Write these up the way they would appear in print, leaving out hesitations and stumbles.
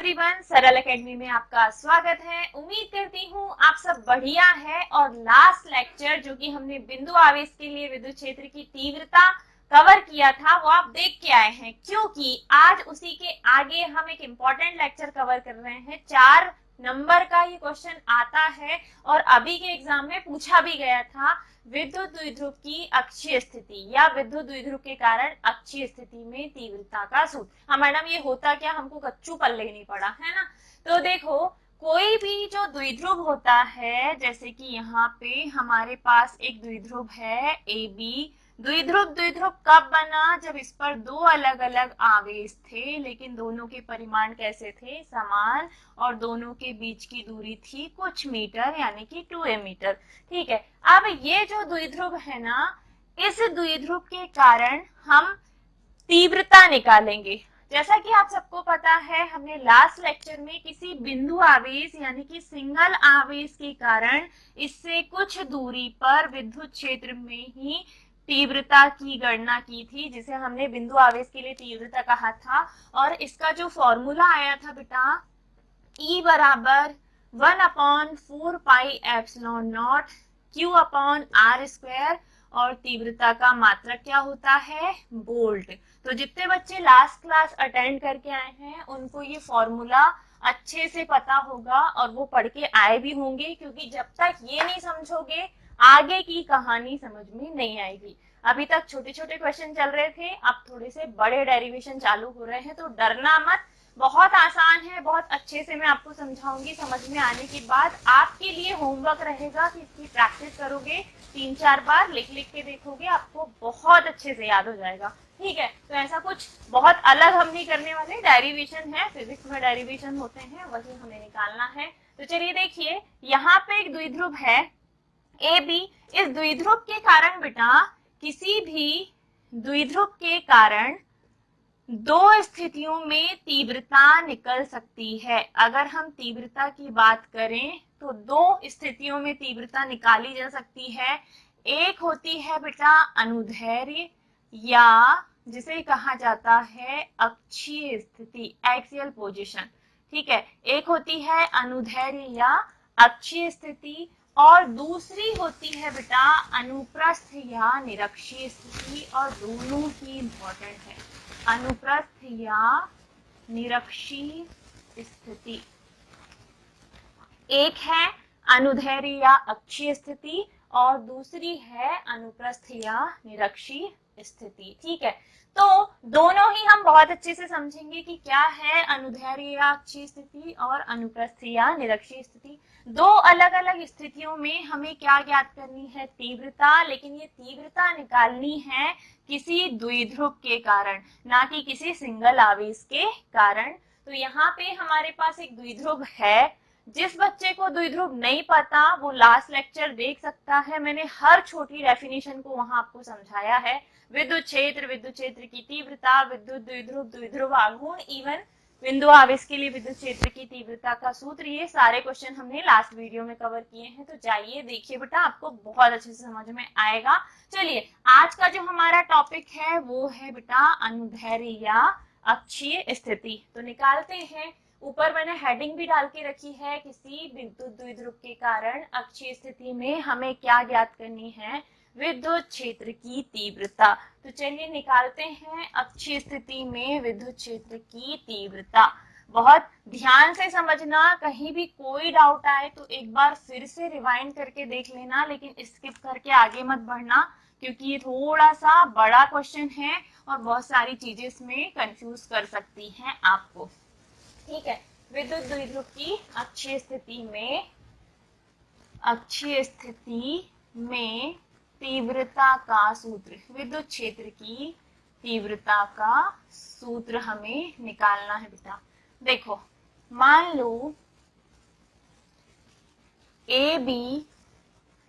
Everyone, सरल academy में आपका स्वागत है। उम्मीद करती हूँ आप सब बढ़िया है। और लास्ट लेक्चर जो कि हमने बिंदु आवेश के लिए विद्युत क्षेत्र की तीव्रता कवर किया था वो आप देख के आए हैं, क्योंकि आज उसी के आगे हम एक इम्पोर्टेंट लेक्चर कवर कर रहे हैं। 4 नंबर का ये क्वेश्चन आता है और अभी के एग्जाम में पूछा भी गया था। विद्युत द्विध्रुव की अक्षीय स्थिति या विद्युत द्विध्रुव के कारण अक्षीय स्थिति में तीव्रता का सूत्र। हाँ मैडम, ये होता क्या, हमको कच्चू पल्ले नहीं पड़ा है ना। तो देखो, कोई भी जो द्विध्रुव होता है, जैसे कि यहाँ पे हमारे पास एक द्विध्रुव है ए बी। द्विध्रुव कब बना? जब इस पर दो अलग अलग आवेश थे, लेकिन दोनों के परिमाण कैसे थे? समान, और दोनों के बीच की दूरी थी कुछ मीटर, यानी कि 2 मीटर। ठीक है, अब ये जो द्विध्रुव है ना, इस द्विध्रुव के कारण हम तीव्रता निकालेंगे। जैसा कि आप सबको पता है, हमने लास्ट लेक्चर में किसी बिंदु आवेश यानी कि सिंगल आवेश के कारण इससे कुछ दूरी पर विद्युत क्षेत्र में ही तीव्रता की गणना की थी, जिसे हमने बिंदु आवेश के लिए तीव्रता कहा था। और इसका जो फॉर्मूला आया था बेटा, E बराबर 1/4 पाई epsilon not Q upon R square, और तीव्रता का मात्रक क्या होता है? वोल्ट। तो जितने बच्चे लास्ट क्लास अटेंड करके आए हैं उनको ये फॉर्मूला अच्छे से पता होगा और वो पढ़ के आए भी होंगे, क्योंकि जब तक ये नहीं समझोगे आगे की कहानी समझ में नहीं आएगी। अभी तक छोटे छोटे क्वेश्चन चल रहे थे, अब थोड़े से बड़े डेरिवेशन चालू हो रहे हैं, तो डरना मत। बहुत आसान है, बहुत अच्छे से मैं आपको समझाऊंगी। समझ में आने के बाद आपके लिए होमवर्क रहेगा कि इसकी प्रैक्टिस करोगे, 3-4 बार लिख लिख के देखोगे, आपको बहुत अच्छे से याद हो जाएगा। ठीक है, तो ऐसा कुछ बहुत अलग हम नहीं करने वाले। डेरिवेशन है, फिजिक्स में डेरिवेशन होते हैं, वही हमें निकालना है। तो चलिए देखिए, यहाँ पे एक द्विध्रुव है ए बी। इस द्विध्रुव के कारण बेटा, किसी भी द्विध्रुव के कारण दो स्थितियों में तीव्रता निकल सकती है। अगर हम तीव्रता की बात करें तो दो स्थितियों में तीव्रता निकाली जा सकती है। एक होती है बेटा अनुदैर्ध्य, या जिसे कहा जाता है अक्षीय स्थिति, एक्सियल पोजीशन। ठीक है, एक होती है अनुदैर्ध्य या अक्षीय स्थिति, और दूसरी होती है बेटा अनुप्रस्थ या निरक्षीय स्थिति, और दोनों ही इंपॉर्टेंट है। अनुप्रस्थ या निरक्षीय स्थिति, एक है अनुदैर्ध्य या अक्षीय स्थिति और दूसरी है अनुप्रस्थ या निरक्षीय स्थिति। ठीक है, तो दोनों ही हम बहुत अच्छे से समझेंगे कि क्या है अनुदैर्ध्य या अक्षीय स्थिति और अनुप्रस्थ या निरक्षीय स्थिति। दो अलग अलग स्थितियों में हमें क्या ज्ञात करनी है? तीव्रता। लेकिन ये तीव्रता निकालनी है किसी द्विध्रुव के कारण, ना कि किसी सिंगल आवेश के कारण। तो यहाँ पे हमारे पास एक द्विध्रुव है। जिस बच्चे को द्विध्रुव नहीं पता वो लास्ट लेक्चर देख सकता है, मैंने हर छोटी डेफिनेशन को वहां आपको समझाया है। विद्युत क्षेत्र की तीव्रता, विद्युत द्विध्रुव, द्विध्रुव आघूर्ण, इवन बिंदु आवेश के लिए विद्युत क्षेत्र की तीव्रता का सूत्र, ये सारे क्वेश्चन हमने लास्ट वीडियो में कवर किए हैं। तो जाइए देखिए बेटा, आपको बहुत अच्छे से समझ में आएगा। चलिए, आज का जो हमारा टॉपिक है वो है बेटा अनुदैर्ध्य या अक्षीय स्थिति। तो निकालते हैं। ऊपर मैंने हेडिंग भी डाल के रखी है, किसी विद्युत द्विध्रुव के कारण अक्षीय स्थिति में हमें क्या ज्ञात करनी है? विद्युत क्षेत्र की तीव्रता। तो चलिए निकालते हैं अक्षीय स्थिति में विद्युत क्षेत्र की तीव्रता। बहुत ध्यान से समझना, कहीं भी कोई डाउट आए तो एक बार फिर से रिवाइंड करके देख लेना, लेकिन स्किप करके आगे मत बढ़ना, क्योंकि ये थोड़ा सा बड़ा क्वेश्चन है और बहुत सारी चीजें इसमें कंफ्यूज कर सकती हैं आपको। ठीक है, विद्युत द्विध्रुव की अक्षीय स्थिति में तीव्रता का सूत्र, विद्युत क्षेत्र की तीव्रता का सूत्र हमें निकालना है बेटा। देखो, मान लो ए बी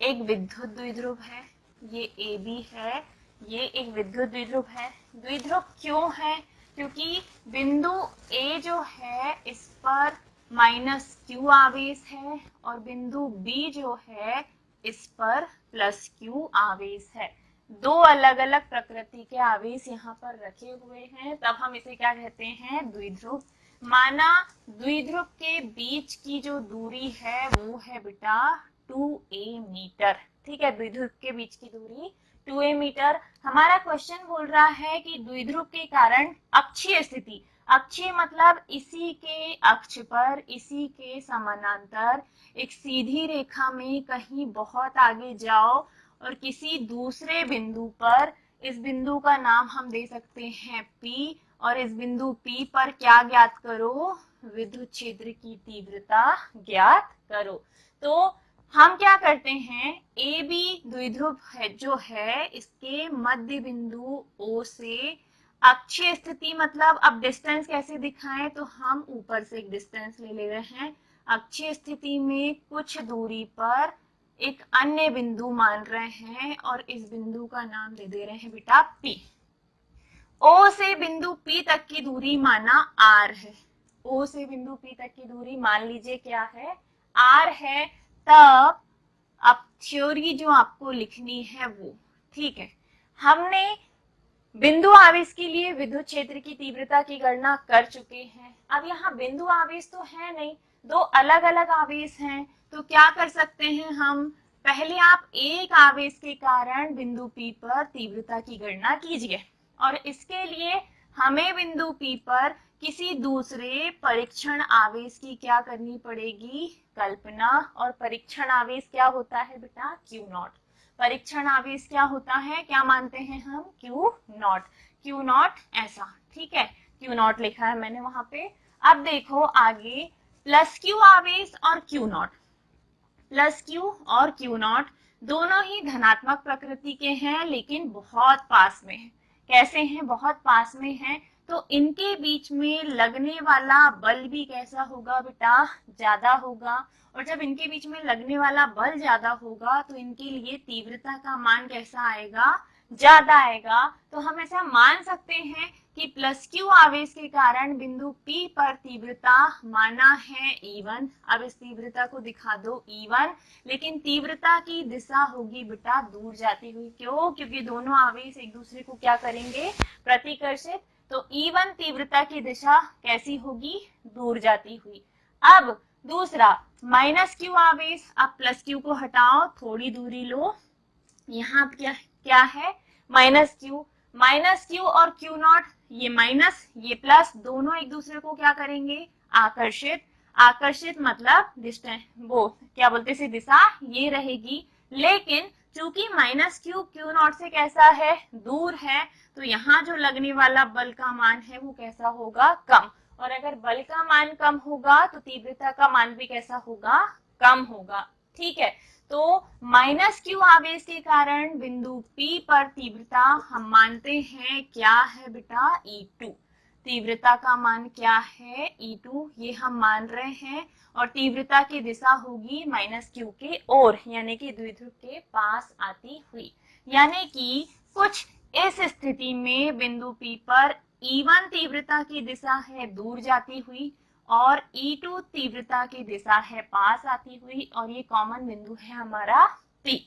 एक विद्युत द्विध्रुव है, ये ए बी है, ये एक विद्युत द्विध्रुव है। द्विध्रुव क्यों है? क्योंकि बिंदु ए जो है इस पर -q आवेश है और बिंदु बी जो है इस पर +q आवेश है। दो अलग अलग प्रकृति के आवेश यहाँ पर रखे हुए हैं, तब हम इसे क्या कहते हैं? द्विध्रुव। माना द्विध्रुव के बीच की जो दूरी है वो है बेटा 2a मीटर। ठीक है, द्विध्रुव के बीच की दूरी 2a मीटर। हमारा क्वेश्चन बोल रहा है कि द्विध्रुव के कारण अक्षीय स्थिति, अक्षीय मतलब इसी के अक्ष पर, इसी के समानांतर एक सीधी रेखा में कहीं बहुत आगे जाओ और किसी दूसरे बिंदु पर, इस बिंदु का नाम हम दे सकते हैं P, और इस बिंदु P पर क्या ज्ञात करो, विद्युत क्षेत्र की तीव्रता ज्ञात करो। तो हम क्या करते हैं, ए बी द्विध्रुव है जो है, इसके मध्य बिंदु O से अक्षीय स्थिति, मतलब अब डिस्टेंस कैसे दिखाएं, तो हम ऊपर से एक डिस्टेंस ले रहे हैं, अक्षीय स्थिति में कुछ दूरी पर एक अन्य बिंदु मान रहे हैं और इस बिंदु का नाम दे दे रहे हैं बेटा P। O से बिंदु P तक की दूरी माना R है, O से बिंदु P तक की दूरी मान लीजिए क्या है, R है। तब अब थ्योरी जो आपको लिखनी है वो, ठीक है, हमने बिंदु आवेश के लिए विद्युत क्षेत्र की तीव्रता की गणना कर चुके हैं। अब यहाँ बिंदु आवेश तो है नहीं, दो अलग अलग आवेश हैं, तो क्या कर सकते हैं हम, पहले आप एक आवेश के कारण बिंदु P पर तीव्रता की गणना कीजिए और इसके लिए हमें बिंदु P पर किसी दूसरे परीक्षण आवेश की क्या करनी पड़ेगी, कल्पना। और परीक्षण आवेश क्या होता है बेटा, Q नॉट। परीक्षण आवेश क्या होता है, क्या मानते हैं हम, Q नॉट। Q नॉट ऐसा, ठीक है, Q नॉट लिखा है मैंने वहां पे। अब देखो आगे, प्लस Q आवेश और Q नॉट, प्लस Q और Q नॉट दोनों ही धनात्मक प्रकृति के हैं लेकिन बहुत पास में हैं। कैसे हैं, बहुत पास में हैं, तो इनके बीच में लगने वाला बल भी कैसा होगा बेटा, ज्यादा होगा। और जब इनके बीच में लगने वाला बल ज्यादा होगा तो इनके लिए तीव्रता का मान कैसा आएगा, ज्यादा आएगा। तो हम ऐसा मान सकते हैं कि प्लस Q आवेश के कारण बिंदु P पर तीव्रता माना है E1। अब इस तीव्रता को दिखा दो E1, लेकिन तीव्रता की दिशा होगी बेटा दूर जाती हुई। क्यों, क्योंकि दोनों आवेश एक दूसरे को क्या करेंगे, प्रतिकर्षित। तो E1 तीव्रता की दिशा कैसी होगी, दूर जाती हुई। अब दूसरा माइनस Q आवेश, अब प्लस Q को हटाओ, थोड़ी दूरी लो, यहाँ क्या क्या है, माइनस Q। माइनस Q और Q नॉट, ये माइनस ये प्लस, दोनों एक दूसरे को क्या करेंगे, आकर्षित। आकर्षित मतलब डिस्टेंस, वो क्या बोलते हैं, दिशा ये रहेगी। लेकिन चूंकि माइनस Q Q नॉट से कैसा है, दूर है, तो यहाँ जो लगने वाला बल का मान है वो कैसा होगा, कम। और अगर बल का मान कम होगा तो तीव्रता का मान भी कैसा होगा, कम होगा। ठीक है, तो माइनस Q आवेश के कारण बिंदु P पर तीव्रता हम मानते हैं क्या है बेटा, E2। तीव्रता का मान क्या है, E2, ये हम मान रहे हैं। और तीव्रता की दिशा होगी माइनस Q के ओर, यानी कि द्विध्रुव के पास आती हुई। यानी कि कुछ इस स्थिति में बिंदु P पर E1 तीव्रता की दिशा है दूर जाती हुई और E2 तीव्रता की दिशा है पास आती हुई, और ये कॉमन बिंदु है हमारा P।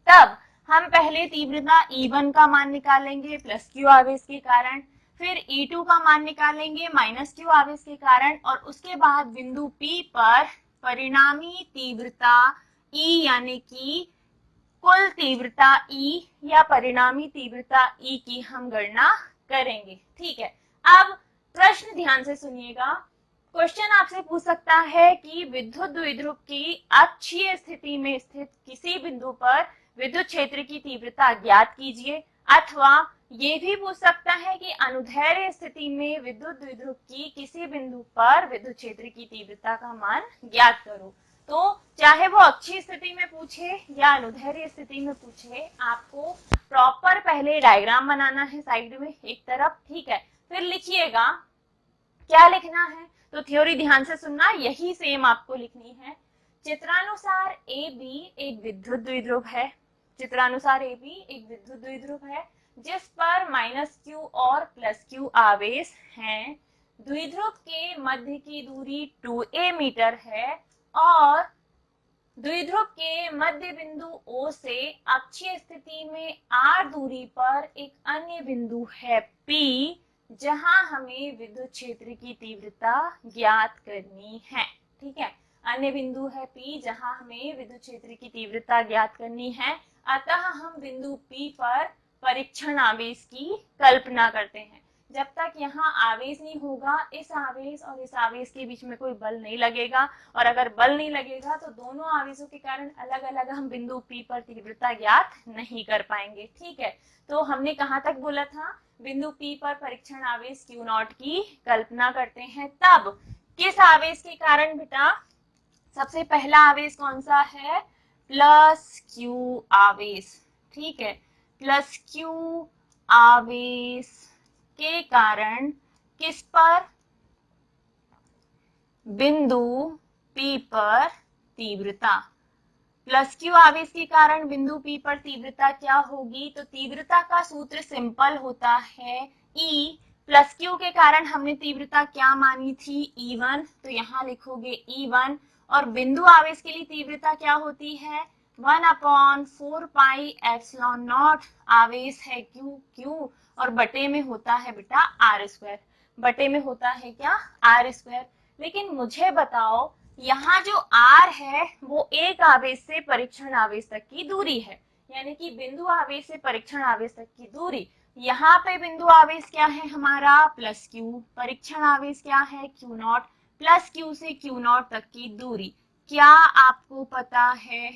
तब हम पहले तीव्रता E1 का मान निकालेंगे प्लस Q आवेश के कारण, फिर E2 का मान निकालेंगे माइनस Q आवेश के कारण, और उसके बाद बिंदु P पर परिणामी तीव्रता E यानी कि कुल तीव्रता E या परिणामी तीव्रता E की हम गणना करेंगे। ठीक है, अब प्रश्न ध्यान से सुनिएगा। क्वेश्चन आपसे पूछ सकता है कि विद्युत द्विध्रुव की अक्षीय स्थिति में स्थित किसी बिंदु पर विद्युत क्षेत्र की तीव्रता ज्ञात कीजिए, अथवा ये भी पूछ सकता है कि अनुदैर्ध्य स्थिति में विद्युत द्विध्रुव की किसी बिंदु पर विद्युत क्षेत्र की तीव्रता का मान ज्ञात करो। तो चाहे वो अक्षीय स्थिति में पूछे या अनुदैर्ध्य स्थिति में पूछे, आपको प्रॉपर पहले डायग्राम बनाना है साइड में एक तरफ, ठीक है, फिर लिखिएगा क्या लिखना है। तो थ्योरी ध्यान से सुनना, यही सेम आपको लिखनी है। चित्रानुसार ए बी एक विद्युत द्विध्रुव है, चित्रानुसार ए बी एक विद्युत द्विध्रुव है जिस पर माइनस Q और प्लस Q आवेश हैं। द्विध्रुव के मध्य की दूरी 2a मीटर है और द्विध्रुव के मध्य बिंदु O से अक्षीय स्थिति में r दूरी पर एक अन्य बिंदु है P, जहां हमें विद्युत क्षेत्र की तीव्रता ज्ञात करनी है। ठीक है, अन्य बिंदु है P जहां हमें विद्युत क्षेत्र की तीव्रता ज्ञात करनी है। अतः हम बिंदु P पर परीक्षण आवेश की कल्पना करते हैं। जब तक यहाँ आवेश नहीं होगा, इस आवेश और इस आवेश के बीच में कोई बल नहीं लगेगा, और अगर बल नहीं लगेगा तो दोनों आवेशों के कारण अलग अलग हम बिंदु P पर तीव्रता ज्ञात नहीं कर पाएंगे। ठीक है, तो हमने कहाँ तक बोला था, बिंदु P पर परीक्षण आवेश Q0 की कल्पना करते हैं। तब किस आवेश के कारण बेटा, सबसे पहला आवेश कौन सा है, प्लस Q आवेश। ठीक है, प्लस Q आवेश के कारण किस पर, बिंदु P पर तीव्रता। प्लस Q आवेश के कारण बिंदु P पर तीव्रता क्या होगी, तो तीव्रता का सूत्र सिंपल होता है E प्लस Q के कारण हमने तीव्रता क्या मानी थी, E1, तो यहाँ लिखोगे E1, और बिंदु आवेश के लिए तीव्रता क्या होती है, 1/4 पाई एप्सिलॉन नॉट, आवेश है Q और बटे में होता है बेटा R², बटे में होता है क्या, R²। लेकिन मुझे बताओ, यहाँ जो R है वो एक आवेश से परीक्षण आवेश तक की दूरी है, यानी कि बिंदु आवेश से परीक्षण आवेश तक की दूरी। यहाँ पे बिंदु आवेश क्या है हमारा, प्लस Q, परीक्षण आवेश क्या है Q0, प्लस Q से Q0 तक की दूरी। क्या आपको पता है,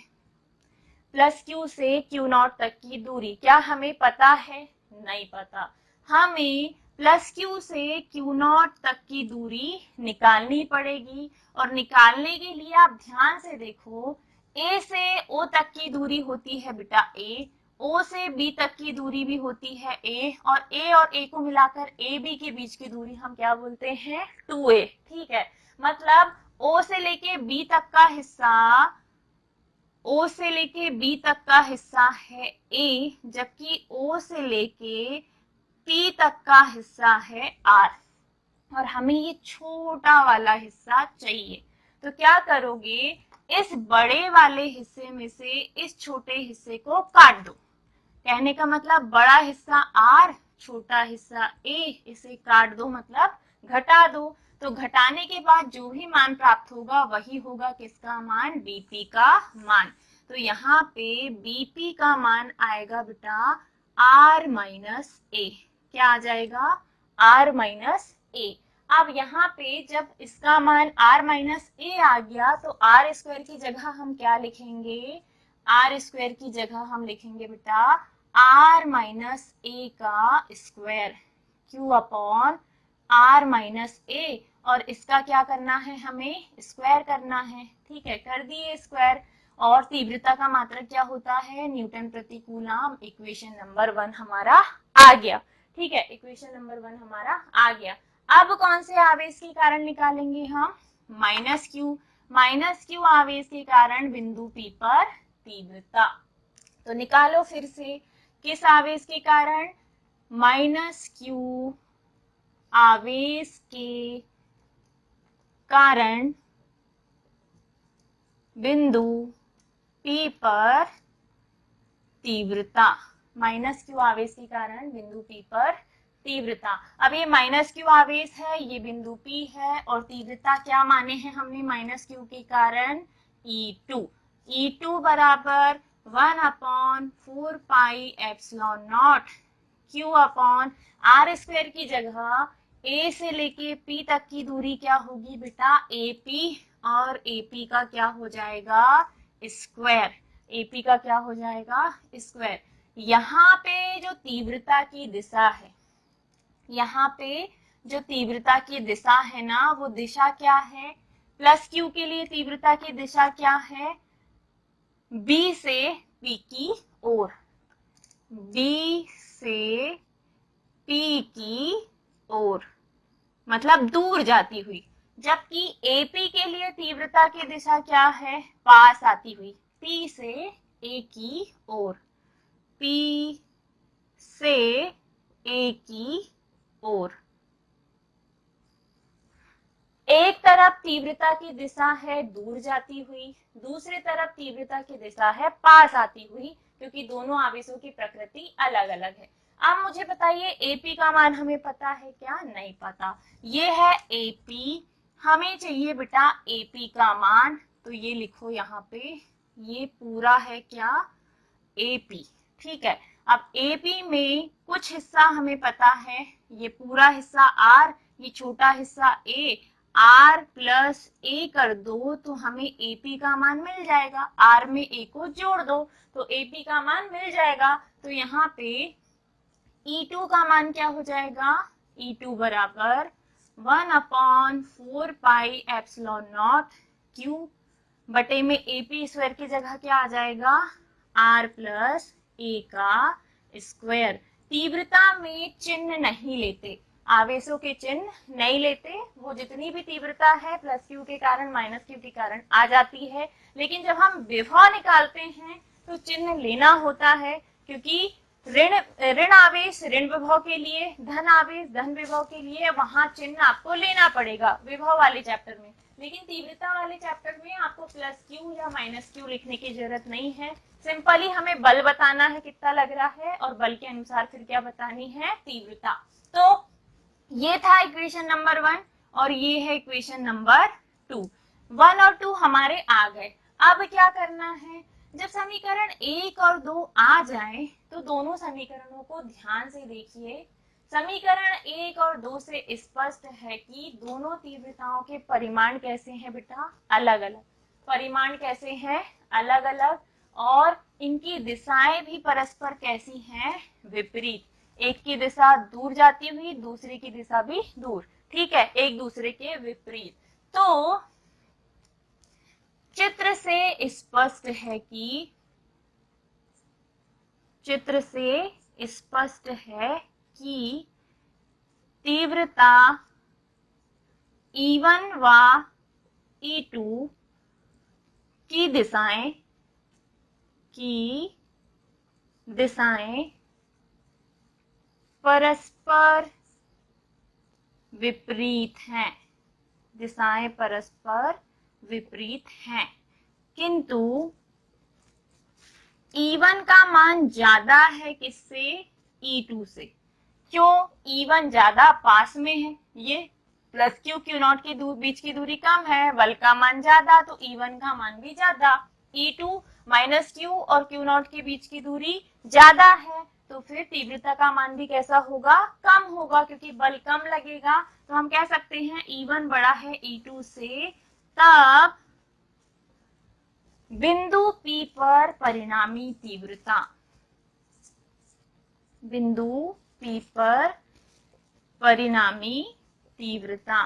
प्लस Q से Q0 तक की दूरी क्या हमें पता है, नहीं पता। हमें प्लस Q से Q0 तक की दूरी निकालनी पड़ेगी, और निकालने के लिए आप ध्यान से देखो, A से O तक की दूरी होती है बेटा A, O से B तक की दूरी भी होती है A, और A को मिलाकर AB के बीच की दूरी हम क्या बोलते हैं, 2A। ठीक है, मतलब O से लेके B तक का हिस्सा, O से लेके B तक का हिस्सा है A, जबकि O से लेके P तक का हिस्सा है R, और हमें ये छोटा वाला हिस्सा चाहिए। तो क्या करोगे, इस बड़े वाले हिस्से में से इस छोटे हिस्से को काट दो। कहने का मतलब बड़ा हिस्सा R, छोटा हिस्सा A, इसे काट दो मतलब घटा दो। तो घटाने के बाद जो भी मान प्राप्त होगा वही होगा किसका मान, BP का मान। तो यहाँ पे BP का मान आएगा बेटा R माइनस A। क्या आ जाएगा, R माइनस A। अब यहाँ पे जब इसका मान R माइनस A आ गया, तो R² की जगह हम क्या लिखेंगे, R² की जगह हम लिखेंगे बेटा R माइनस A का square, Q upon R minus A, और इसका क्या करना है, हमें स्क्वायर करना है। ठीक है, कर दिए स्क्वायर, और तीव्रता का मात्रक क्या होता है, न्यूटन प्रति कूलम। इक्वेशन नंबर 1 हमारा आ गया। ठीक है, इक्वेशन नंबर 1 हमारा आ गया। अब कौन से आवेश के कारण निकालेंगे हम, माइनस Q आवेश के कारण बिंदु P पर तीव्रता। तो निकालो फिर से, किस आवेश के कारण, माइनस Q आवेश के कारण बिंदु P पर तीव्रता, माइनस Q आवेश के कारण बिंदु P पर तीव्रता। अब ये माइनस Q आवेश है, ये बिंदु P है, और तीव्रता क्या माने हैं हमने माइनस Q के कारण, E2 बराबर 1/4 पाई epsilon not, Q upon R² की जगह A से लेके P तक की दूरी क्या होगी बेटा, AP, और AP का क्या हो जाएगा, स्क्वायर। AP का क्या हो जाएगा, स्क्वायर। यहाँ पे जो तीव्रता की दिशा है, यहाँ पे जो तीव्रता की दिशा है ना, वो दिशा क्या है, प्लस Q के लिए तीव्रता की दिशा क्या है, B से P की ओर, B से P की ओर, मतलब दूर जाती हुई। जबकि AP के लिए तीव्रता की दिशा क्या है, पास आती हुई, P से A की ओर, P से A की ओर। एक तरफ तीव्रता की दिशा है दूर जाती हुई, दूसरी तरफ तीव्रता की दिशा है पास आती हुई, क्योंकि दोनों आवेशों की प्रकृति अलग अलग है। अब मुझे बताइए एपी का मान हमें पता है क्या? नहीं पता। ये है एपी, हमें चाहिए बेटा एपी का मान, तो ये लिखो यहाँ पे, ये पूरा है क्या? एपी। ठीक है, अब एपी में कुछ हिस्सा हमें पता है, ये पूरा हिस्सा आर, ये छोटा हिस्सा ए, आर प्लस ए कर दो तो हमें एपी का मान मिल जाएगा। आर में ए को जोड़ दो तो एपी का मान मिल जाएगा। तो यहाँ पे E2 का मान क्या हो जाएगा? E2 बराबर 1/4 पाई एप्सिलॉन नॉट Q बटे में AP स्क्वायर की जगह क्या आ जाएगा? R प्लस A का स्क्वायर। तीव्रता में चिन्ह नहीं लेते, आवेशों के चिन्ह नहीं लेते, वो जितनी भी तीव्रता है प्लस क्यू के कारण माइनस क्यू के कारण आ जाती है, लेकिन जब हम विभव निकालते हैं तो चिन्ह लेना होता है, क्योंकि ऋण आवेश ऋण विभव के लिए, धन आवेश धन विभव के लिए वहां चिन्ह आपको लेना पड़ेगा विभव वाले चैप्टर में, लेकिन तीव्रता वाले चैप्टर में आपको प्लस क्यू या माइनस क्यू लिखने की जरूरत नहीं है। सिंपली हमें बल बताना है कितना लग रहा है और बल के अनुसार फिर क्या बतानी है? तीव्रता। तो ये था इक्वेशन नंबर 1 और ये है इक्वेशन नंबर 2। 1 और 2 हमारे आ गए। अब क्या करना है? जब समीकरण 1 और 2 आ जाए तो दोनों समीकरणों को ध्यान से देखिए। समीकरण 1 और 2 से स्पष्ट है कि दोनों तीव्रताओं के परिमाण कैसे हैं बेटा? अलग अलग। परिमाण कैसे हैं? अलग अलग। और इनकी दिशाएं भी परस्पर कैसी हैं? विपरीत। एक की दिशा दूर जाती हुई, दूसरे की दिशा भी दूर, ठीक है, एक दूसरे के विपरीत। तो चित्र से स्पष्ट है कि तीव्रता E1 व E2 की दिशाएं परस्पर विपरीत हैं, दिशाएं परस्पर विपरीत हैं, किंतु E1 का मान ज्यादा है किससे? E2 से। क्यों? E1 ज्यादा पास में है, ये प्लस क्यू क्यू नॉट की बीच की दूरी कम है, बल का मान ज्यादा तो E1 का मान भी ज्यादा। E2 माइनस क्यू और क्यू नॉट के बीच की दूरी ज्यादा है, तो फिर तीव्रता का मान भी कैसा होगा? कम होगा, क्योंकि बल कम लगेगा। तो हम कह सकते हैं E1 बड़ा है E2 से, तब बिंदु P पर परिणामी तीव्रता, बिंदु P पर परिणामी तीव्रता।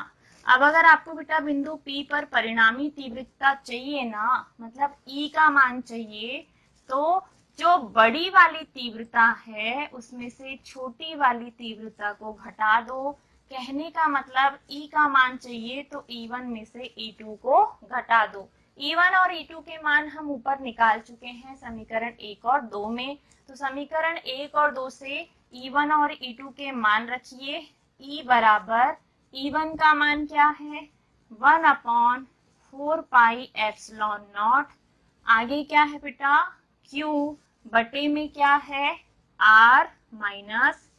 अब अगर आपको बेटा बिंदु P पर परिणामी तीव्रता चाहिए ना, मतलब E का मान चाहिए, तो जो बड़ी वाली तीव्रता है उसमें से छोटी वाली तीव्रता को घटा दो। कहने का मतलब E का मान चाहिए तो E1 में से E2 को घटा दो। E1 और E2 के मान हम ऊपर निकाल चुके हैं समीकरण 1 और 2 में। तो समीकरण 1 और 2 से E1 और E2 के मान रखिए। E बराबर, E1 का मान क्या है? 1/4 पाई एप्सिलॉन नॉट, आगे क्या है बेटा? Q बटे में क्या है? R माइनस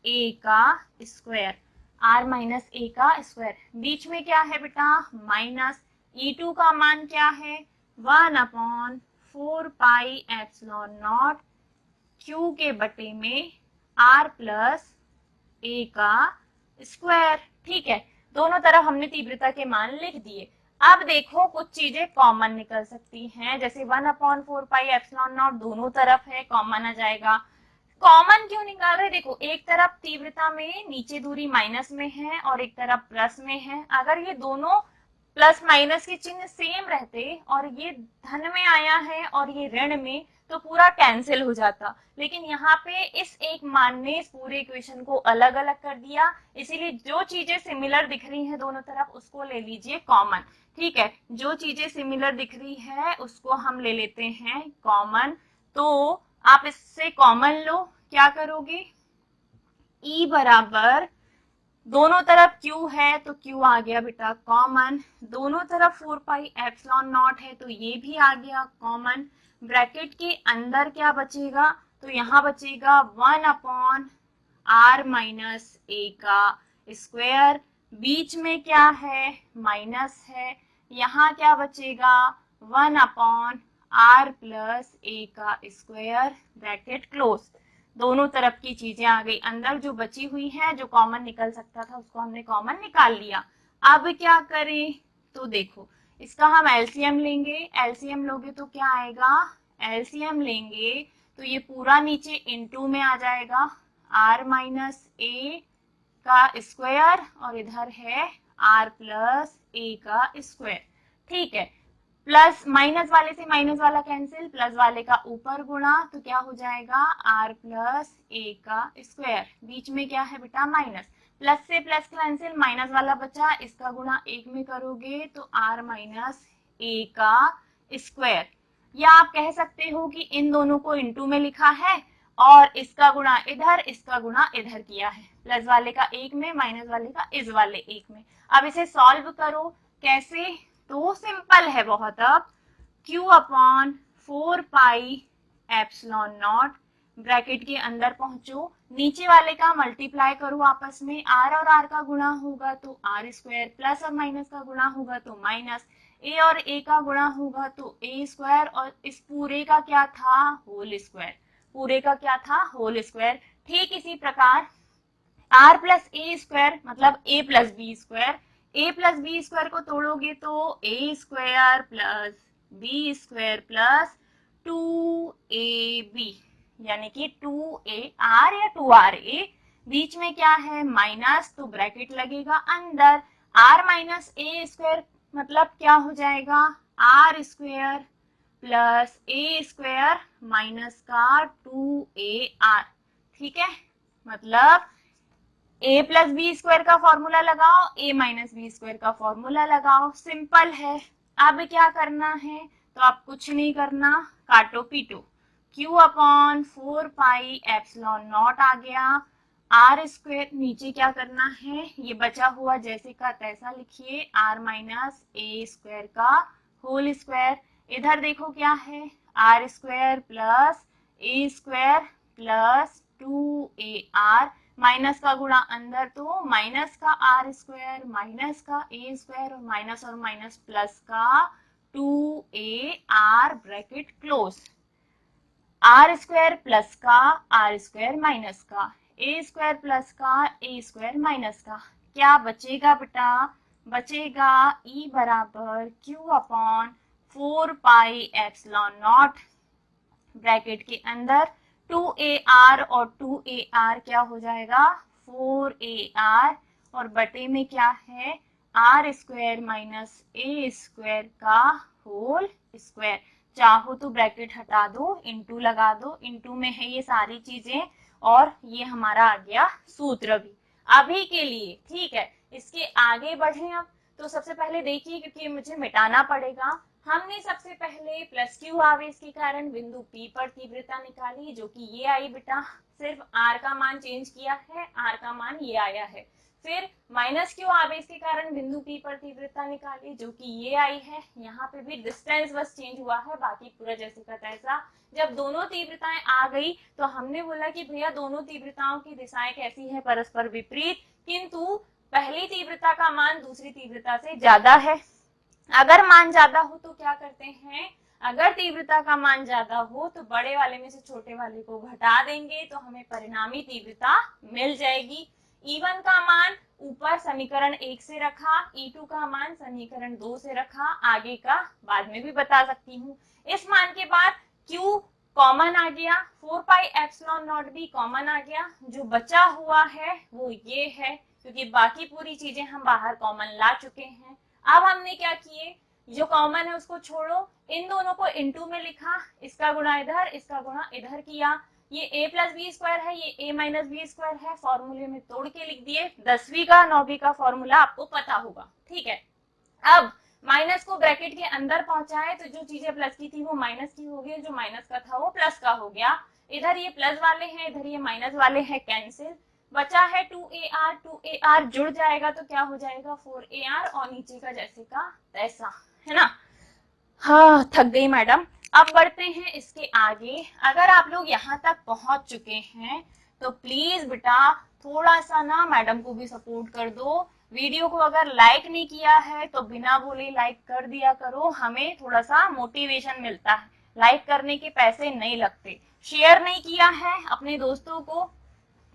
A का स्क्वायर, R माइनस A का स्क्वायर, बीच में क्या है बेटा? माइनस। E2 का मान क्या है? 1/4 पाई एप्सिलॉन नॉट Q के बटे में R प्लस A का स्क्वायर। ठीक है, दोनों तरफ हमने तीव्रता के मान लिख दिए। अब देखो कुछ चीजें कॉमन निकल सकती हैं, जैसे 1/4 पाई एप्सिलॉन नॉट दोनों तरफ है, कॉमन आ जाएगा। कॉमन क्यों निकाल रहे? देखो, एक तरफ तीव्रता में नीचे दूरी माइनस में है और एक तरफ प्लस में है। अगर ये दोनों प्लस माइनस के चिन्ह सेम रहते और ये धन में आया है और ये ऋण में, तो पूरा कैंसिल हो जाता, लेकिन यहाँ पे इस एक मान ने इस पूरे इक्वेशन को अलग अलग कर दिया, इसीलिए जो चीजें सिमिलर दिख रही हैं दोनों तरफ उसको ले लीजिए कॉमन। ठीक है, जो चीजें सिमिलर दिख रही है उसको हम ले लेते हैं कॉमन। तो आप इससे कॉमन लो, क्या करोगे? E बराबर, दोनों तरफ Q है तो Q आ गया बेटा कॉमन, दोनों तरफ 4 पाई एप्सिलॉन नॉट है तो ये भी आ गया कॉमन। ब्रैकेट के अंदर क्या बचेगा? तो यहाँ बचेगा 1/4 r माइनस a का स्क्वायर, बीच में क्या है माइनस है, यहाँ क्या बचेगा 1 अपॉन r प्लस a का स्क्वायर ब्रैकेट क्लोज। दोनों तरफ की चीजें आ गई, अंदर जो बची हुई है जो कॉमन निकल सकता था उसको हमने कॉमन निकाल लिया। अब क्या करें, तो देखो इसका हम एलसीएम लेंगे, एलसीएम लोगे तो क्या आएगा, एलसीएम लेंगे तो ये पूरा नीचे इनटू में आ जाएगा, r माइनस a का स्क्वायर और इधर है r प्लस a का स्क्वायर। ठीक है, प्लस माइनस वाले से माइनस वाला कैंसिल, प्लस वाले का ऊपर गुणा, तो क्या हो जाएगा r प्लस a का स्क्वायर, बीच में क्या है बेटा माइनस, प्लस से प्लस कैंसिल, माइनस वाला बचा, इसका गुणा एक में करोगे तो r माइनस a का स्क्वायर। या आप कह सकते हो कि इन दोनों को इनटू में लिखा है और इसका गुणा इधर, इसका गुणा इधर किया है, प्लस वाले का एक में, माइनस वाले का इस वाले एक में। अब इसे सॉल्व करो, कैसे, तो सिंपल है बहुत। अब q upon 4 pi epsilon not, bracket के अंदर पहुंचो, नीचे वाले का मल्टीप्लाई करो आपस में, r और r का गुणा होगा तो r स्क्वायर, प्लस और माइनस का गुणा होगा तो माइनस, a और a का गुणा होगा तो a स्क्वायर, और इस पूरे का क्या था होल स्क्वायर, पूरे का क्या था होल स्क्वायर। ठीक इसी प्रकार r प्लस ए स्क्वायर मतलब a plus b square, a plus b square को तोड़ोगे तो a square plus b square plus 2ab, यानी कि 2ar या 2ra, बीच में क्या है माइनस, तो ब्रैकेट लगेगा अंदर, r माइनस a स्क्वायर मतलब क्या हो जाएगा r square plus a square minus का 2ar। ठीक है, मतलब a प्लस बी स्क्वायर का फॉर्मूला लगाओ, a माइनस बी स्क्वायर का फॉर्मूला लगाओ, सिंपल है। अब क्या करना है, तो आप कुछ नहीं करना, काटो पीटो, q upon 4 pi epsilon nought आ गया, r स्क्वायर नीचे क्या करना है, ये बचा हुआ जैसे का तैसा लिखिए, r माइनस a स्क्वायर का होल स्क्वायर, इधर देखो क्या है r square plus a square plus 2ar, minus का गुणा अंदर तो माइनस का आर स्क्वायर माइनस का ए स्क्वायर, और माइनस प्लस का 2ar bracket close, r square plus का आर स्क्वायर माइनस का ए स्क्वायर प्लस का ए स्क्वायर माइनस का, क्या बचेगा बेटा, बचेगा ई बराबर Q upon 4 pi epsilon not, bracket के अंदर 2ar और 2ar क्या हो जाएगा 4ar, और बटे में क्या है r square minus a square का होल स्क्वायर, चाहो तो ब्रैकेट हटा दो, इनटू लगा दो, इनटू में है ये सारी चीजें, और ये हमारा आ गया सूत्र भी अभी के लिए। ठीक है, इसके आगे बढ़े अब, तो सबसे पहले देखिए क्योंकि मुझे मिटाना पड़ेगा, हमने सबसे पहले प्लस क्यू आवेश के कारण बिंदु P पर तीव्रता निकाली, जो कि ये आई बेटा, सिर्फ R का मान चेंज किया है, R का मान ये आया है। फिर माइनस क्यू आवेश के कारण बिंदु P पर तीव्रता निकाली, जो कि ये आई है, यहाँ पे भी डिस्टेंस बस चेंज हुआ है, बाकी पूरा जैसे का तैसा। जब दोनों तीव्रताएं आ गई तो हमने बोला कि भैया दोनों तीव्रताओं की दिशाएं कैसी है, परस्पर विपरीत, किंतु पहली तीव्रता का मान दूसरी तीव्रता से ज्यादा है। अगर मान ज्यादा हो तो क्या करते हैं, अगर तीव्रता का मान ज्यादा हो तो बड़े वाले में से छोटे वाले को घटा देंगे, तो हमें परिणामी तीव्रता मिल जाएगी। E1 का मान ऊपर समीकरण 1 से रखा, E2 का मान समीकरण 2 से रखा, आगे का बाद में भी बता सकती हूँ। इस मान के बाद Q कॉमन आ गया, 4 पाई एप्सिलॉन नॉट भी कॉमन आ गया, जो बचा हुआ है वो ये है, क्योंकि बाकी पूरी चीजें हम बाहर कॉमन ला चुके हैं। अब हमने क्या किए, जो कॉमन है उसको छोड़ो, इन दोनों को इनटू में लिखा, इसका गुणा इधर, इसका गुणा इधर किया, ये a प्लस बी स्क्वायर है, ये a माइनस बी स्क्वायर है, फॉर्मूले में तोड़ के लिख दिए, 10वीं का 9वीं का फॉर्मूला आपको पता होगा। ठीक है, अब माइनस को ब्रैकेट के अंदर पहुंचाए तो जो चीजें प्लस की थी वो माइनस की हो गई, जो माइनस का था वो प्लस का हो गया, इधर ये प्लस वाले हैं, इधर ये माइनस वाले हैं, कैंसिल, बचा है 2ar जुड़ जाएगा तो क्या हो जाएगा 4ar, और नीचे का जैसे का तैसा, है ना। हाँ, थक गई मैडम। अब बढ़ते हैं इसके आगे। अगर आप लोग यहाँ तक पहुंच चुके हैं तो प्लीज बेटा थोड़ा सा ना मैडम को भी सपोर्ट कर दो। वीडियो को अगर लाइक नहीं किया है तो बिना बोले लाइक कर दिया करो, हमें थोड़ा सा मोटिवेशन मिलता है। लाइक करने के पैसे नहीं लगते। शेयर नहीं किया है अपने दोस्तों को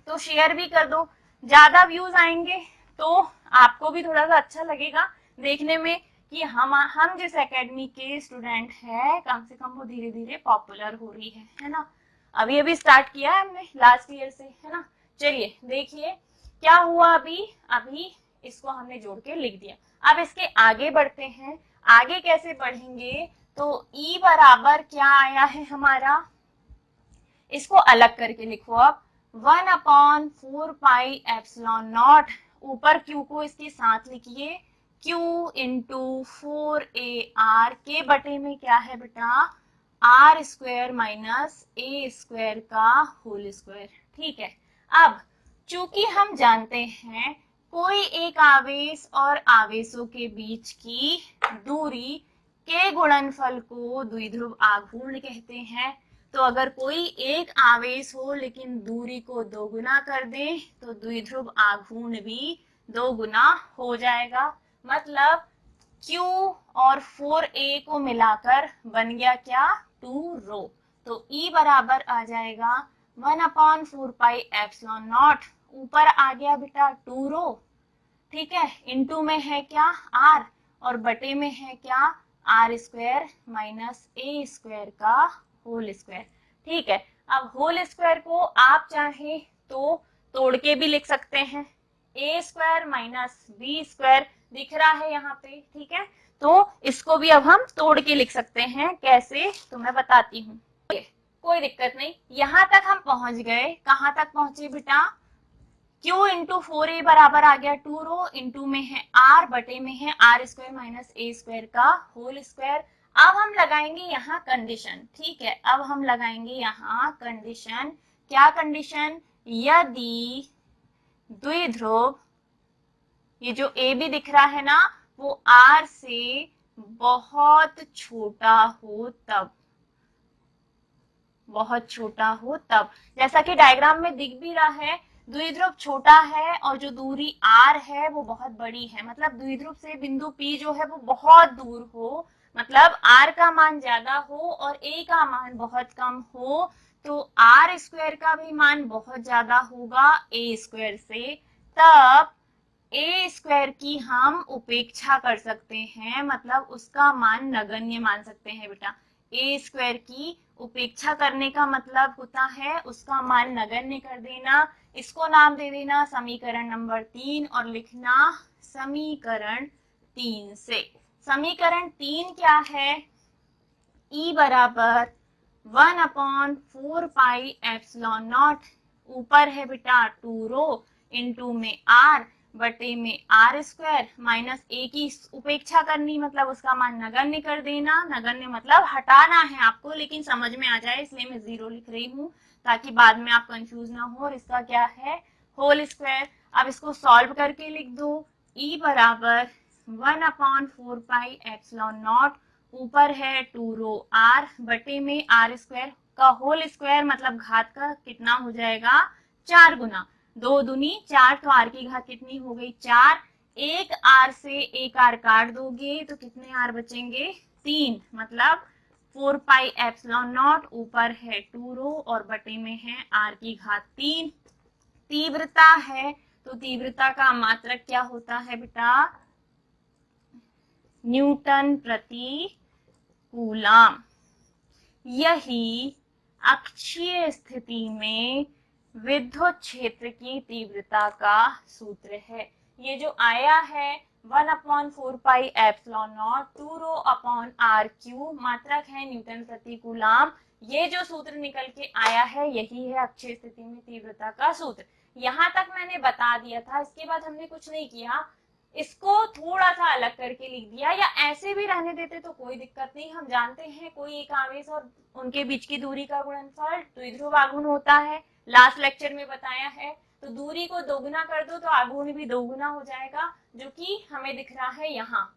तो शेयर भी कर दो, ज्यादा व्यूज आएंगे तो आपको भी थोड़ा सा अच्छा लगेगा देखने में कि हम जिस एकेडमी के स्टूडेंट है कम से कम वो धीरे धीरे पॉपुलर हो रही है ना। अभी अभी स्टार्ट किया है हमने लास्ट ईयर से, है ना। चलिए देखिए क्या हुआ। अभी इसको हमने जोड़ के लिख दिया। अब इसके आगे बढ़ते हैं। आगे कैसे बढ़ेंगे, तो ई बराबर क्या आया है हमारा, इसको अलग करके लिखो आप। 1/4πε0, ऊपर क्यू को इसके साथ लिखिए, q इंटू 4ar के बटे में क्या है बेटा, r square minus a square का होल स्क्वायर। ठीक है। अब चूंकि हम जानते हैं कोई एक आवेश और आवेशों के बीच की दूरी के गुणनफल को द्विध्रुव आघूर्ण कहते हैं। तो अगर कोई एक आवेश हो लेकिन दूरी को दोगुना कर दे तो द्विध्रुव आघूर्ण भी दोगुना हो जाएगा। मतलब Q और 4a को मिलाकर बन गया क्या, 2 रो। तो E बराबर आ जाएगा 1/4πε0, ऊपर आ गया बेटा 2 रो, ठीक है, इनटू में है क्या R और बटे में है क्या r square minus a square का होल स्क्वायर। ठीक है। अब होल स्क्वायर को आप चाहे तो तोड़ के भी लिख सकते हैं, ए स्क्वायर माइनस बी स्क्वायर दिख रहा है यहाँ पे, ठीक है। तो इसको भी अब हम तोड़ के लिख सकते हैं, कैसे तो मैं बताती हूँ, कोई दिक्कत नहीं। यहाँ तक हम पहुंच गए, कहाँ तक पहुंचे बेटा, Q इंटू 4a बराबर आ गया 2 रो, इंटू में है R बटे में है r square minus a square का होल स्क्वायर। अब हम लगाएंगे यहाँ कंडीशन, ठीक है। अब हम लगाएंगे यहाँ कंडीशन, क्या कंडीशन, यदि द्विध्रुव, ये जो ए भी दिख रहा है ना वो R से बहुत छोटा हो तब, बहुत छोटा हो तब, जैसा कि डायग्राम में दिख भी रहा है द्विध्रुव छोटा है और जो दूरी r है वो बहुत बड़ी है। मतलब द्विध्रुव से बिंदु P जो है वो बहुत दूर हो, मतलब r का मान ज्यादा हो और a का मान बहुत कम हो, तो r स्क्वायर का भी मान बहुत ज्यादा होगा a स्क्वायर से, तब a स्क्वायर की हम उपेक्षा कर सकते हैं, मतलब उसका मान नगण्य मान सकते हैं बेटा। a स्क्वायर की उपेक्षा करने का मतलब होता है उसका मान नगण्य कर देना। इसको नाम दे देना समीकरण नंबर 3 और लिखना समीकरण 3 से। समीकरण 3 क्या है, E बराबर 1/4πε0, ऊपर है बेटा 2 रो, इंटू में r बटे में आर स्क्वायर माइनस ए की उपेक्षा करनी, मतलब उसका मान नगण्य कर देना। नगण्य मतलब हटाना है आपको, लेकिन समझ में आ जाए इसलिए मैं 0 लिख रही हूँ ताकि बाद में आप कंफ्यूज ना हो। और इसका क्या है, होल स्क्वायर। अब इसको सॉल्व करके लिख दो, E बराबर 1/4πε0, ऊपर है 2 रो r बटे में आर स्क्वायर का होल स्क्वायर, मतलब घात का कितना हो जाएगा 4 गुना, 2 दूनी 4, तो r की घात कितनी हो गई 4, एक r से एक r काट दोगे तो कितने r बचेंगे 3, मतलब 4πε0, ऊपर है 2 रो और बटे में है r की घात 3। तीव्रता है तो तीव्रता का मात्रक क्या होता है बेटा, न्यूटन प्रति कूलम। यही अक्षीय स्थिति में विद्युत क्षेत्र की तीव्रता का सूत्र है। ये जो आया है 1/4πε0 2 रो अपॉन आर क्यू, मात्रक है न्यूटन प्रति कूलम। ये जो सूत्र निकल के आया है यही है अक्षीय स्थिति में तीव्रता का सूत्र। यहाँ तक मैंने बता दिया था, इसके बाद हमने कुछ नहीं किया, इसको थोड़ा सा अलग करके लिख दिया, या ऐसे भी रहने देते तो कोई दिक्कत नहीं। हम जानते हैं कोई एक आवेश और उनके बीच की दूरी का गुणनफल द्विध्रुव आघूर्ण होता है, लास्ट लेक्चर में बताया है। तो दूरी को दोगुना कर दो तो आघूर्ण भी दोगुना हो जाएगा, जो कि हमें दिख रहा है यहाँ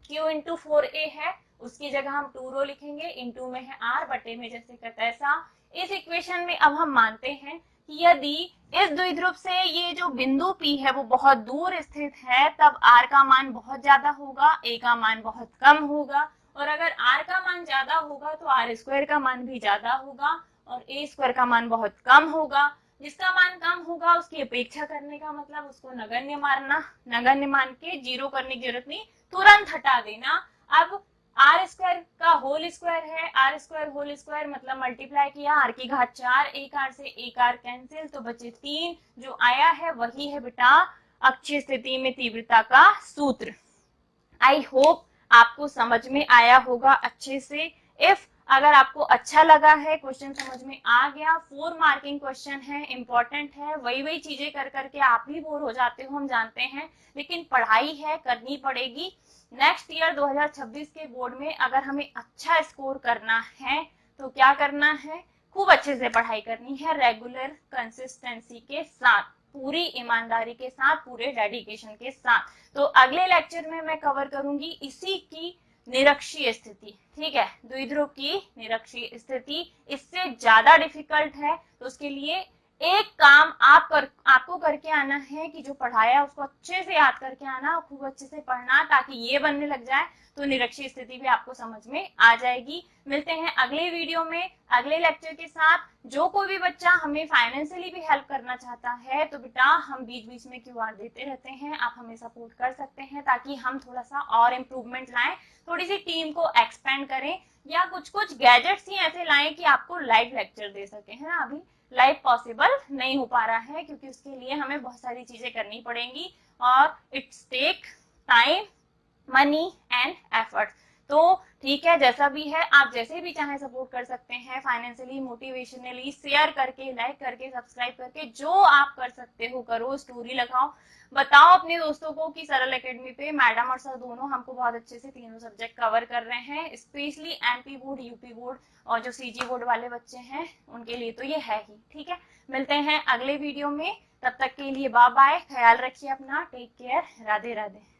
Q इंटू 4a है, उसकी जगह हम 2 रो लिखेंगे, इंटू में है r बटे में जैसे का तैसा। इस इक्वेशन में अब हम मानते हैं कि यदि इस द्विध्रुव से ये जो बिंदु P है वो बहुत दूर स्थित है, तब r का मान बहुत ज्यादा होगा, a का मान बहुत कम होगा, और अगर r का मान ज्यादा होगा तो r स्क्वायर का मान भी ज्यादा होगा और a स्क्वायर का मान बहुत कम होगा। जिसका मान कम होगा उसकी अपेक्षा करने का मतलब उसको नगण्य मानना, नगण्य मान के जीरो करने की जरूरत नहीं, तुरंत हटा देना। अब आर स्क्वायर का होल स्क्वायर है, आर स्क्वायर होल स्क्वायर मतलब मल्टीप्लाई किया, आर की घात 4, एक आर से एक आर कैंसिल, तो बचे 3, जो आया है वही है बेटा अक्षीय स्थिति में तीव्रता का सूत्र। आई होप आपको समझ में आया होगा अच्छे से। इफ अगर आपको अच्छा लगा है, क्वेश्चन समझ में आ गया, 4 मार्किंग क्वेश्चन है, इंपॉर्टेंट है, वही चीजें कर करके आप भी बोर हो जाते हो, हम जानते हैं, लेकिन पढ़ाई है, करनी पड़ेगी। नेक्स्ट ईयर 2026 के बोर्ड में अगर हमें अच्छा स्कोर करना है तो क्या करना है, खूब अच्छे से पढ़ाई करनी है, रेगुलर कंसिस्टेंसी के साथ, पूरी ईमानदारी के साथ, पूरे डेडिकेशन के साथ। तो अगले लेक्चर में मैं कवर करूंगी इसी की निरक्षीय स्थिति, ठीक है, द्विध्रुव की निरक्षीय स्थिति, इससे ज्यादा डिफिकल्ट है, तो उसके लिए एक काम आपको करके आना है कि जो पढ़ाया उसको अच्छे से याद करके आना, खूब अच्छे से पढ़ना, ताकि ये बनने लग जाए तो निरक्षीय स्थिति भी आपको समझ में आ जाएगी। मिलते हैं अगले वीडियो में अगले लेक्चर के साथ। जो कोई भी बच्चा हमें फाइनेंशियली भी हेल्प करना चाहता है तो बेटा हम बीच बीच में क्यूआर देते रहते हैं, आप हमें सपोर्ट कर सकते हैं ताकि हम थोड़ा सा और इम्प्रूवमेंट लाएं, थोड़ी सी टीम को एक्सपेंड करें, या कुछ कुछ गैजेट्स ही ऐसे लाएं कि आपको लाइव लेक्चर दे सके, है ना। अभी लाइव पॉसिबल नहीं हो पा रहा है क्योंकि उसके लिए हमें बहुत सारी चीजें करनी पड़ेंगी और it's take time, money and effort. तो ठीक है, जैसा भी है आप जैसे भी चाहे सपोर्ट कर सकते हैं, फाइनेंशियली, मोटिवेशनली, शेयर करके, लाइक करके, सब्सक्राइब करके, जो आप कर सकते हो करो, स्टोरी लगाओ, बताओ अपने दोस्तों को कि सरल एकेडमी पे मैडम और सर दोनों हमको बहुत अच्छे से तीनों सब्जेक्ट कवर कर रहे हैं, specially MP board, UP board और जो सीजी बोर्ड वाले बच्चे हैं उनके लिए तो ये है ही, ठीक है। मिलते हैं अगले वीडियो में, तब तक के लिए बाय बाय, ख्याल रखिए अपना, टेक केयर, राधे राधे।